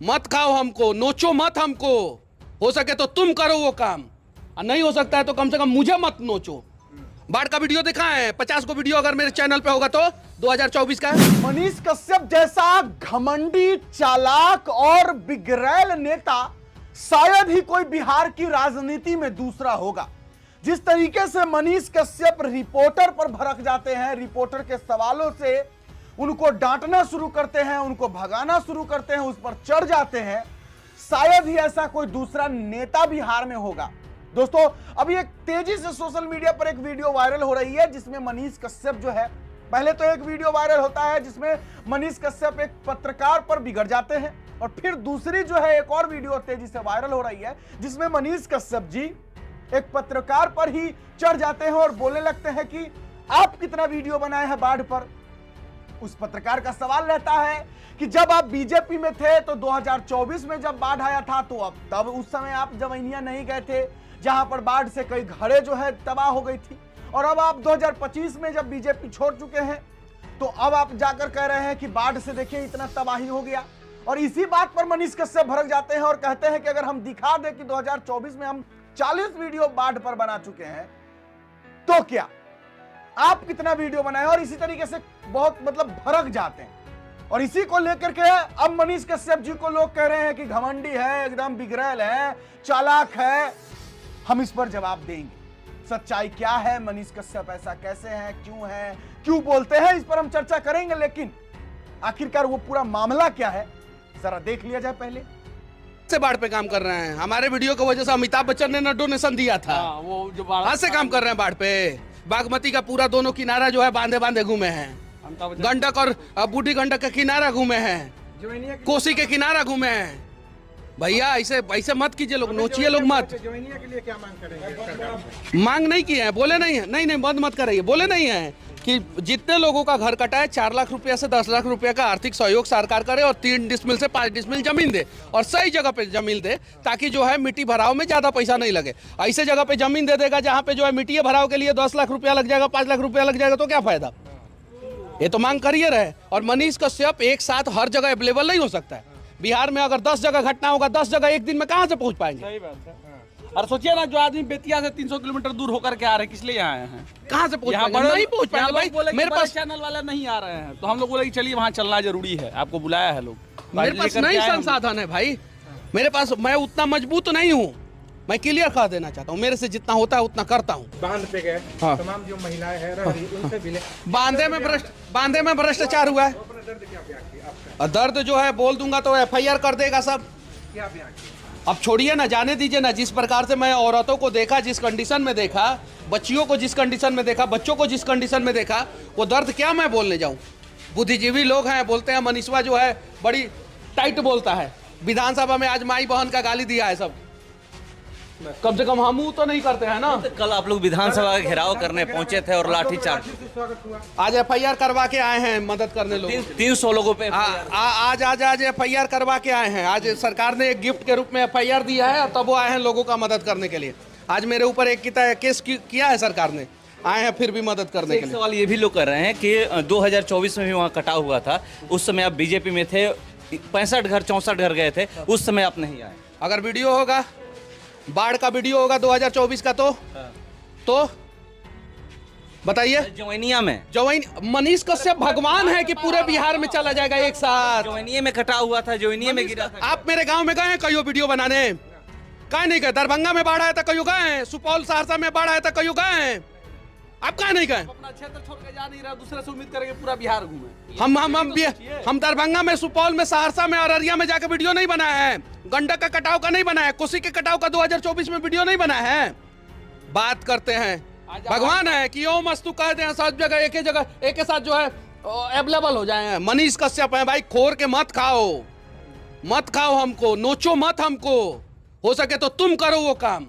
मत खाओ हमको, नोचो मत हमको। हो सके तो तुम करो वो काम, और नहीं हो सकता है तो कम से कम मुझे मत नोचो। बाढ़ का वीडियो दिखा है, 50 को वीडियो अगर मेरे चैनल पे होगा तो 2024 का। मनीष कश्यप जैसा घमंडी, चालाक और बिगड़ैल नेता शायद ही कोई बिहार की राजनीति में दूसरा होगा। जिस तरीके से मनीष कश्यप रिपोर्टर पर भड़क जाते हैं, रिपोर्टर के सवालों से उनको डांटना शुरू करते हैं, उनको भगाना शुरू करते हैं, उस पर चढ़ जाते हैं, शायद ही ऐसा कोई दूसरा नेता बिहार में होगा। दोस्तों, अभी एक तेजी से सोशल मीडिया पर एक वीडियो वायरल हो रही है जिसमें मनीष कश्यप जो है, पहले तो एक वीडियो वायरल होता है जिसमें मनीष कश्यप एक पत्रकार पर बिगड़ जाते हैं, और फिर दूसरी जो है एक और वीडियो तेजी से वायरल हो रही है जिसमें मनीष कश्यप जी एक पत्रकार पर ही चढ़ जाते हैं और बोलने लगते हैं कि आप कितना वीडियो बनाए हैं बाढ़ पर। उस पत्रकार का सवाल रहता है कि जब आप बीजेपी में थे तो 2024 में जब बाढ़ आया था तो अब तब उस समय आप जमैनिया नहीं गए थे, जहां पर बाढ़ से कई घरें जो है तबाह हो गई थी, और अब आप 2025 में जब बीजेपी छोड़ चुके हैं तो अब आप जाकर कह रहे हैं कि बाढ़ से देखिए इतना तबाही हो गया। और इसी बात पर मनीष कश्यप भड़क जाते हैं और कहते हैं कि अगर हम दिखा दें कि 2024 में हम 40 वीडियो बाढ़ पर बना चुके हैं तो क्या आप कितना वीडियो बनाए, और इसी तरीके से बहुत भड़क जाते हैं। और इसी को लेकर के अब मनीष कश्यप जी को लोग कह रहे हैं कि घमंडी है, एकदम बिगड़ैल है, चालाक है। हम इस पर जवाब देंगे, सच्चाई क्या है, मनीष कश्यप ऐसा कैसे है, क्यों बोलते हैं, इस पर हम चर्चा करेंगे। लेकिन आखिरकार वो पूरा मामला क्या है जरा देख लिया जाए। पहले से बाढ़ पे काम कर रहे हैं, हमारे वीडियो की वजह से अमिताभ बच्चन ने डोनेशन दिया था, वो जो बाढ़ आज से काम कर रहे हैं बाढ़ पे। बागमती का पूरा दोनों किनारा जो है बांधे बांधे घूमे हैं, गंडक और बूढ़ी गंडक का किनारा घूमे हैं, कोसी के किनारा घूमे हैं। भैया ऐसे मत कीजिए, लोग नोचिए लोग मत। जवैनिया के लिए क्या मांग करेंगे? मांग नहीं किए हैं, बोले नहीं है, नहीं बंद मत कराइए, बोले नहीं है कि जितने लोगों का घर कटा है 4 लाख रुपया से 10 लाख रुपया का आर्थिक सहयोग सरकार करे, और 3 डिसमिल से 5 डिसमिल जमीन दे, और सही जगह पे जमीन दे, ताकि जो है मिट्टी भराव में ज्यादा पैसा नहीं लगे। ऐसे जगह पे जमीन दे देगा जहाँ पे जो है मिट्टी भराव के लिए 10 लाख रुपया लग जाएगा, 5 लाख रुपया लग जाएगा, तो क्या फायदा। ये तो मांग करिए रहे। और मनीष कश्यप एक साथ हर जगह अवेलेबल नहीं हो सकता है। बिहार में अगर 10 जगह घटना होगा, 10 जगह एक दिन में कहाँ से पहुंच पाएंगे। सही बात है। और सोचिए ना, जो आदमी बेतिया से 300 किलोमीटर दूर होकर के आ रहे हैं, किस लिए यहाँ आए हैं, कहाँ से पहुंच यहाँ पाएंगे? नहीं पहुंच पाएंगे भाई। मेरे पास चैनल वाले नहीं आ रहे हैं, तो हम लोग बोले कि चलिए वहाँ चलना जरूरी है, आपको बुलाया है लोग। मेरे पास नहीं संसाधन है भाई, मेरे पास, मैं उतना मजबूत नहीं हूँ। मैं क्लियर कर देना चाहता हूँ, मेरे से जितना होता है उतना करता हूँ। बांध पे गए हाँ। तमाम जो महिलाएं हैं रह रही उनसे मिले, बांधे में भ्रष्टाचार हुआ है। दर्द क्या बयान किया आपका? और दर्द जो है बोल दूंगा तो FIR कर देगा सब। क्या बयान किया? अब छोड़िए ना, जाने दीजिए ना। जिस प्रकार से मैं औरतों को देखा, जिस कंडीशन में देखा, बच्चियों को जिस कंडीशन में देखा, बच्चों को जिस कंडीशन में देखा, वो दर्द क्या मैं बोलने जाऊं। बुद्धिजीवी लोग हैं, बोलते हैं मनीषवा जो है बड़ी टाइट बोलता है। विधानसभा में आज माई बहन का गाली दिया है सब। कम से कम हम तो नहीं करते हैं ना। तो कल आप लोग विधानसभा का घेराव करने पहुंचे थे और लाठीचार्ज, स्वागत हुआ। आज FIR करवा के आए हैं मदद करने लोग। 300 लोगों पे आज FIR करवा के आए हैं। आज सरकार ने एक गिफ्ट के रूप में FIR दिया है, और तब वो आए हैं लोगों का मदद करने के लिए। आज मेरे ऊपर एक केस किया है सरकार ने, आए हैं फिर भी मदद करने के एक लिए। सवाल ये भी लोग कर रहे हैं कि 2024 में भी वहाँ कटा हुआ था, उस समय आप बीजेपी में थे, 65 घर 64 घर गए थे, उस समय आप नहीं आए। अगर वीडियो होगा, बाढ़ का वीडियो होगा 2024 का, तो बताइए। जवैनिया में मनीष कश्यप भगवान है कि पूरे बिहार में चला जाएगा एक साथ। जवैनिया में कटा हुआ था, जवैनिया में गिरा था। आप मेरे गांव में गए हैं कईयों वीडियो बनाने? कहाँ नहीं गए? दरभंगा में बाढ़ आया था, कईयों गए हैं? सुपौल सहरसा में बाढ़ आया था, कईयों गए हैं? आप कहाँ नहीं गए? अपना क्षेत्र छोड़ के जा नहीं रहा, दूसरे से उम्मीद करेंगे पूरा बिहार घूमे। हम दरभंगा में, सुपौल में, सहरसा में, अररिया में जाकर वीडियो नहीं बनाया है। गंडक का कटाव का नहीं बनाया है, कोसी के कटाव का 2024 में वीडियो नहीं बनाया है। बात करते हैं, भगवान है कि ओम अस्तु कहते हैं, सब जगह एक ही जगह एक के साथ जो है अवेलेबल हो जाए। मनीष कश्यप है भाई, खोर के मत खाओ हमको, नोचो मत हमको। हो सके तो तुम करो वो काम,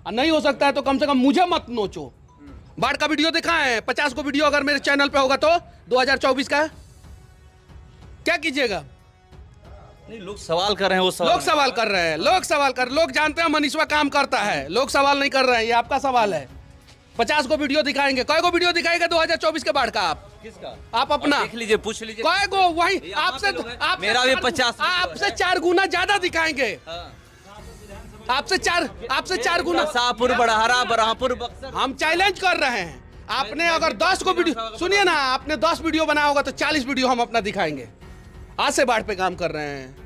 और नहीं हो सकता है तो कम से कम मुझे मत नोचो। बाढ़ का वीडियो दिखा है, 50 को वीडियो अगर मेरे चैनल पे होगा तो 2024 का, क्या कीजिएगा? नहीं, लोग सवाल कर रहे हैं, लोग सवाल कर रहे हैं, लोग जानते हैं मनीषवा काम करता है, लोग सवाल नहीं कर रहे हैं। ये आपका सवाल है। 50 को वीडियो दिखाएंगे, कई को वीडियो दिखाएगा 2024 के बाढ़ का? आप किसका? आप अपना देख लीजिए, पूछ लीजिए। कई गो वही यहाँ आपसे पे लोग हैं। आप मेरा भी 50 आपसे 4 गुना ज्यादा दिखाएंगे। हाँ। आपसे चार गुना। शाहपुर, बड़हरा, बरहापुर, बक्सर। हम चैलेंज कर रहे हैं। आपने अगर 10 को वीडियो सुनिए ना, आपने 10 वीडियो बनाया होगा तो 40 वीडियो हम अपना दिखाएंगे। आज से बाढ़ पे काम कर रहे हैं,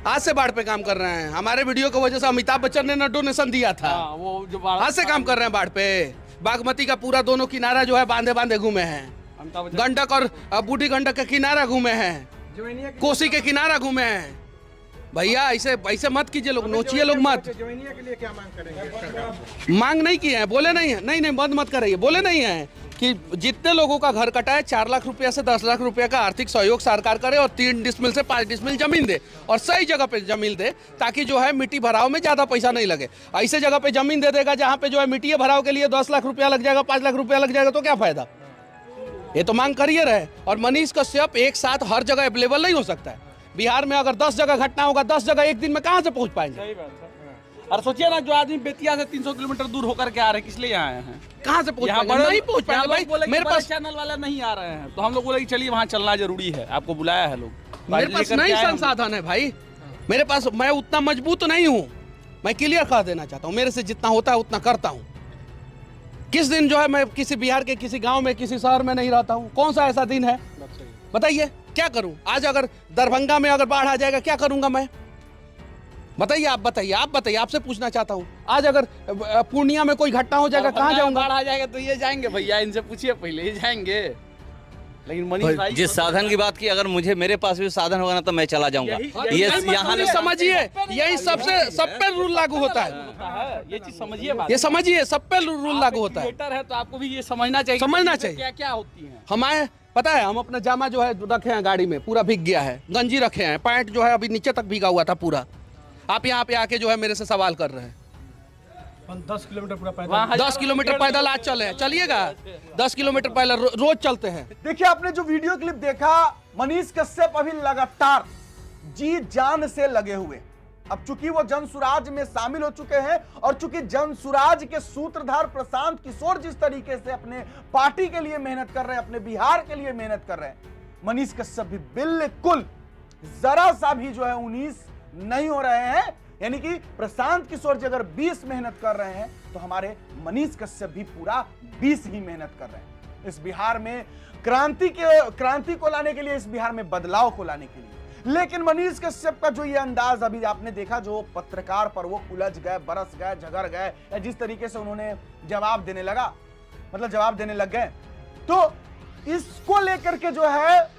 आज से बाढ़ पे काम कर रहे हैं। हमारे वीडियो की वजह से अमिताभ बच्चन ने डोनेशन दिया था। हाँ, वो जो आज से काम कर रहे हैं बाढ़ पे। बागमती का पूरा दोनों किनारा जो है बांधे बांधे घूमे हैं। गंडक और बूढ़ी गंडक के किनारा घूमे हैं, जोइनिया के कोसी के किनारा घूमे हैं। भैया ऐसे मत कीजिए, लोग नोचिए लोग मत। जोइनिया के लिए क्या मांग करेंगे सरकार से? मांग नहीं किए हैं, बोले नहीं है, नहीं बंद मत करिए। बोले नहीं है कि जितने लोगों का घर कटा है 4 लाख रुपया से 10 लाख रुपया का आर्थिक सहयोग सरकार करे और 3 डिसमिल से 5 डिसमिल जमीन दे और सही जगह पे जमीन दे, ताकि जो है मिट्टी भराव में ज्यादा पैसा नहीं लगे। ऐसे जगह पे जमीन दे देगा जहां पे जो है मिट्टी भराव के लिए 10 लाख रुपया लग जाएगा, 5 लाख रुपया लग जाएगा, तो क्या फायदा। ये तो मांग करिए रहे। और मनीष कश्यप एक साथ हर जगह अवेलेबल नहीं हो सकता है। बिहार में अगर 10 जगह घटना होगा, 10 जगह एक दिन में कहां से पहुंच पाएंगे। सही बात है। और सोचिए ना, जो आदमी बेतिया से 300 किलोमीटर दूर होकर के आ रहे हैं, किस लिए यहाँ आए हैं? कहां से पहुंच यहाँ पाएंगे, नहीं पहुंच यहाँ पाएंगे लोग बोले भाई। कि मेरे बड़े पास चैनल वाले नहीं आ रहे हैं, तो हम लोग बोले कि चलिए वहाँ चलना जरूरी है, आपको बुलाया है लोग। मेरे पास लेकर के नहीं आए हम। संसाधन है भाई मेरे पास। मैं उतना मजबूत नहीं हूँ। मैं क्लियर कर देना चाहता हूँ, मेरे से जितना होता है उतना करता हूँ। किस दिन जो है मैं किसी बिहार के किसी गांव में किसी शहर में नहीं रहता हूँ? कौन सा ऐसा दिन है बताइए? क्या करूं? आज अगर दरभंगा में अगर बाढ़ आ जाएगा क्या करूंगा मैं? बताइए, आप बताइए, आपसे पूछना चाहता हूं। आज अगर पूर्णिया में कोई घटना हो जाएगा कहां जाऊंगा? बाढ़ आ जाएगा तो ये जाएंगे भैया, इनसे पूछिए पहले, ये जाएंगे। लेकिन मनीष भाई जिस साधन की बात की, अगर मेरे पास भी साधन होगा ना तो मैं चला जाऊंगा। ये यहाँ समझिए, यही सब पे रूल लागू होता है। ये चीज समझिए, बात ये समझिए, सब पे रूल लागू होता है। क्रिएटर है तो आपको भी ये समझना चाहिए, समझना चाहिए। क्या क्या होती है। हमारे पता है, हम अपना जामा जो है रखे हैं गाड़ी में, पूरा भीग गया है। गंजी रखे हैं, पैंट जो है अभी नीचे तक भीगा हुआ था पूरा। आप यहाँ पे आके जो है मेरे से सवाल कर रहे हैं। 10 किलोमीटर पूरा पैदल 10 किलोमीटर पैदल आज चले, चलिएगा 10 किलोमीटर पैदल रोज चलते हैं। देखिए, आपने जो वीडियो क्लिप देखा, मनीष कश्यप अभी लगातार जी जान से लगे हुए। अब चूंकि वो जनसुराज में शामिल हो चुके हैं और चूंकि जनसुराज के सूत्रधार प्रशांत किशोर जिस तरीके से अपने पार्टी के लिए मेहनत कर रहे हैं, अपने बिहार के लिए मेहनत कर रहे हैं, मनीष कश्यप भी बिल्कुल जरा सा भी जो है 19 नहीं हो रहे हैं। यानी कि प्रशांत किशोर जी अगर 20 मेहनत कर रहे हैं तो हमारे मनीष कश्यप भी पूरा 20 ही मेहनत कर रहे हैं। इस बिहार में क्रांति को लाने के लिए, इस बिहार में बदलाव को लाने के लिए। लेकिन मनीष कश्यप का जो ये अंदाज अभी आपने देखा, जो पत्रकार पर वो उलझ गए, बरस गए, झगड़ गए, या जिस तरीके से उन्होंने जवाब देने लग गए, तो इसको लेकर के जो है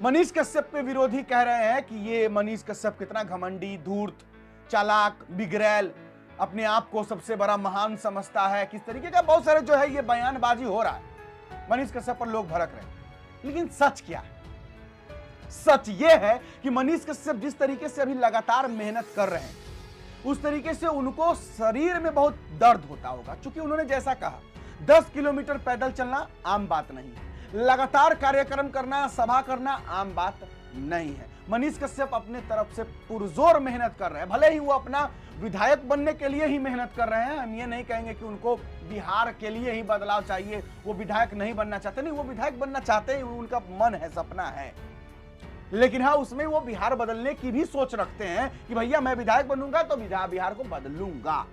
मनीष कश्यप के विरोधी कह रहे हैं कि ये मनीष कश्यप कितना घमंडी, धूर्त, चालाक, बिगड़ैल, अपने आप को सबसे बड़ा महान समझता है। किस तरीके का बहुत सारे जो है ये बयानबाजी हो रहा है मनीष कश्यप पर, लोग भड़क रहे हैं। लेकिन सच क्या है? सच ये है कि मनीष कश्यप जिस तरीके से अभी लगातार मेहनत कर रहे हैं, उस तरीके से उनको शरीर में बहुत दर्द होता होगा। क्योंकि उन्होंने जैसा कहा, 10 किलोमीटर पैदल चलना आम बात नहीं है, लगातार कार्यक्रम करना, सभा करना आम बात नहीं है। मनीष कश्यप अपने तरफ से पुरजोर मेहनत कर रहे हैं। भले ही वो अपना विधायक बनने के लिए ही मेहनत कर रहे हैं, हम ये नहीं कहेंगे कि उनको बिहार के लिए ही बदलाव चाहिए, वो विधायक नहीं बनना चाहते, नहीं, वो विधायक बनना चाहते हैं, उनका मन है, सपना है। लेकिन हाँ, उसमें वो बिहार बदलने की भी सोच रखते हैं कि भैया मैं विधायक बनूंगा तो बिहार को बदलूंगा।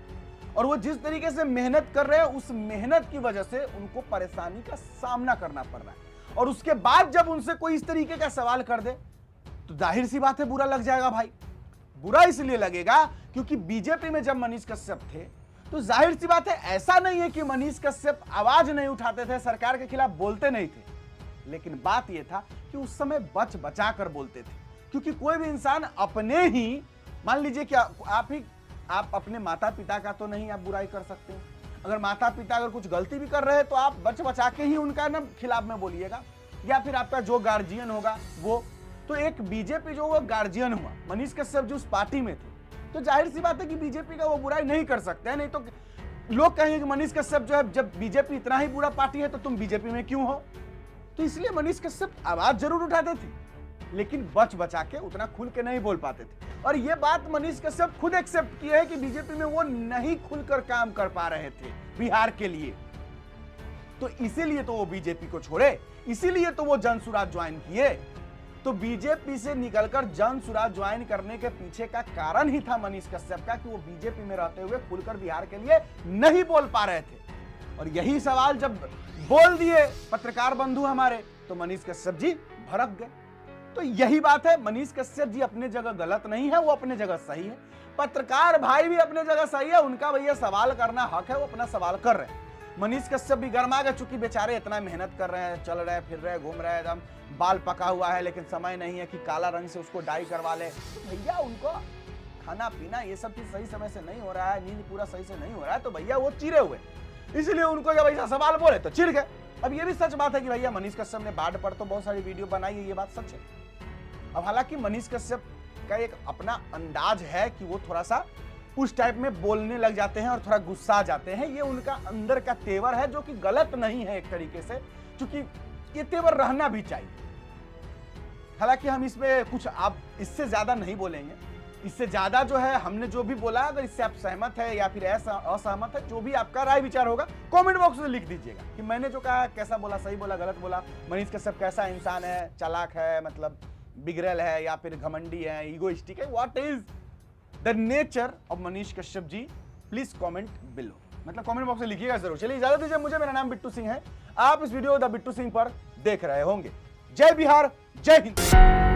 और वो जिस तरीके से मेहनत कर रहे हैं, उस मेहनत की वजह से उनको परेशानी का सामना करना पड़ रहा है। और उसके बाद जब उनसे कोई इस तरीके का सवाल कर दे तो जाहिर सी बात है बुरा लग जाएगा भाई। बुरा इसलिए लगेगा क्योंकि बीजेपी में जब मनीष कश्यप थे तो जाहिर सी बात है, ऐसा नहीं है कि मनीष कश्यप आवाज नहीं उठाते थे, सरकार के खिलाफ बोलते नहीं थे। लेकिन बात यह था कि उस समय बच बचा कर बोलते थे। क्योंकि कोई भी इंसान अपने ही, मान लीजिए कि आप अपने माता पिता का तो नहीं आप बुराई कर सकते हैं। अगर माता पिता अगर कुछ गलती भी कर रहे हैं तो आप बच बचा के ही उनका ना खिलाफ में बोलिएगा, या फिर आपका जो गार्जियन होगा वो। तो एक बीजेपी जो वो गार्जियन हुआ, मनीष कश्यप जो उस पार्टी में थे, तो जाहिर सी बात है कि बीजेपी का वो बुराई नहीं कर सकते हैं। नहीं तो लोग कहेंगे कि मनीष कश्यप जो है, जब बीजेपी इतना ही बुरा पार्टी है तो तुम बीजेपी में क्यों हो। तो इसलिए मनीष कश्यप आवाज जरूर उठाते थे, लेकिन बच बचा के उतना खुल के नहीं बोल पाते थे। और ये बात मनीष कश्यप खुद एक्सेप्ट किए है कि बीजेपी में वो नहीं खुलकर काम कर पा रहे थे बिहार के लिए। तो इसीलिए तो वो बीजेपी को छोड़े, इसीलिए तो वो जनसुराज ज्वाइन किए। तो बीजेपी से निकलकर जनसुराज ज्वाइन करने के पीछे का कारण ही था मनीष कश्यप का कि वो बीजेपी में रहते हुए खुलकर बिहार के लिए नहीं बोल पा रहे थे। और यही सवाल जब बोल दिए पत्रकार बंधु हमारे, तो मनीष कश्यप जी भड़क गए। तो यही बात है, मनीष कश्यप जी अपने जगह गलत नहीं है, वो अपने जगह सही है। पत्रकार भाई भी अपने जगह सही है, उनका भैया सवाल करना हक है, वो अपना सवाल कर रहे हैं। मनीष कश्यप भी गर्मा गए, चूंकि बेचारे इतना मेहनत कर रहे हैं, चल रहे हैं, फिर रहे हैं, घूम रहे हैं, एकदम बाल पका हुआ है, लेकिन समय नहीं है कि काला रंग से उसको डाई करवा ले। तो भैया उनको खाना पीना ये सब चीज सही समय से नहीं हो रहा है, नींद पूरा सही से नहीं हो रहा है, तो भैया वो चिरे हुए, इसलिए उनको जब ऐसा सवाल बोले तो चिढ़ गए। अब ये भी सच बात है कि भैया मनीष कश्यप ने बाढ़ पर तो बहुत सारी वीडियो बनाई है, ये बात सच है। अब हालांकि मनीष कश्यप का एक अपना अंदाज है कि वो थोड़ा सा उस टाइप में बोलने लग जाते हैं और थोड़ा गुस्सा आ जाते हैं, ये उनका अंदर का तेवर है, जो कि गलत नहीं है एक तरीके से, क्योंकि ये तेवर रहना भी चाहिए। हालांकि हम इसमें कुछ आप इससे ज्यादा नहीं बोलेंगे, इससे ज्यादा जो है हमने जो भी बोला, अगर इससे आप सहमत है या फिर असहमत है, जो भी आपका राय विचार होगा कमेंट बॉक्स में लिख दीजिएगा कि मैंने जो कहा कैसा बोला, सही बोला, गलत बोला, मनीष कश्यप कैसा इंसान है, चालाक है, मतलब बिगड़ैल है या फिर घमंडी है, ईगोइस्टिक है, what is the nature of Manish Kashyap ji, please comment below, मतलब कमेंट बॉक्स में लिखिएगा जरूर। चलिए इजाजत दीजिए मुझे, मेरा नाम बिट्टू सिंह है, आप इस वीडियो द बिट्टू सिंह पर देख रहे होंगे। जय बिहार, जय हिंद।